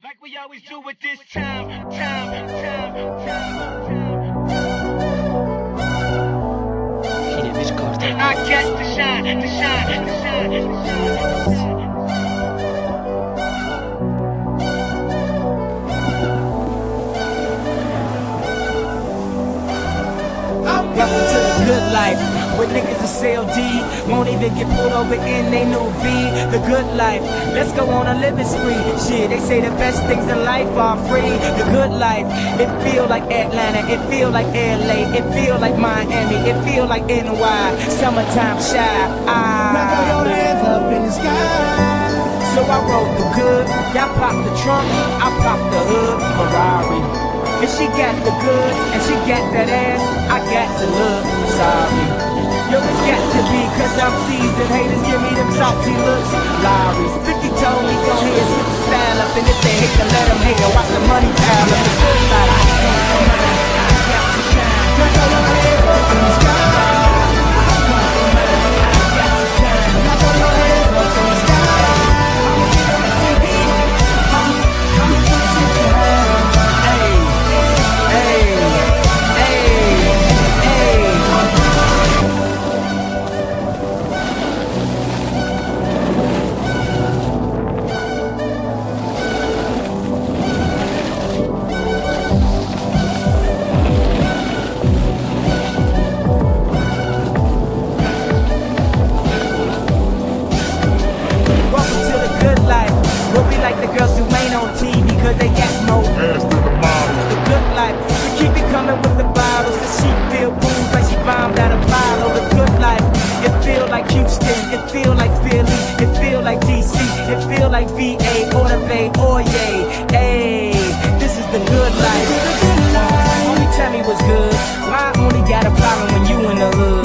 like we always do at this time. I get to shine. Welcome to the good life, where niggas is CLD, won't even get pulled over in they new V. The good life, let's go on a living spree. Shit, they say the best things in life are free. The good life, it feel like Atlanta, it feel like LA, it feel like Miami, it feel like NY, summertime shy. Now throw your hands up in the sky. So I roll the good, y'all pop the trunk, I pop the hood, Ferrari. And she got the goods, and she got that ass, I got to look sorry. Yo, it's got to be, cause I'm seasoned. Haters give me them salty looks, Lowry's. 50 told me, go ahead, switch the style up. And if they hate to let them hate, watch the money pile up. The good life, Now throw your hands up in the sky. Now throw your hands up in the sky. I'ma get on the TV. I'ma do the shit you have. like the girls who ain't on TV cause they got more ass than the models. The good life, we keep it coming with the bottles. The she feel booze like she bombed out a bottle. The good life, it feel like Houston, it feel like Philly, it feel like DC, it feel like VA or the Bay or yay. Hey, this is the good life. Only tell me what's good. Why I only got a problem when you in the hood?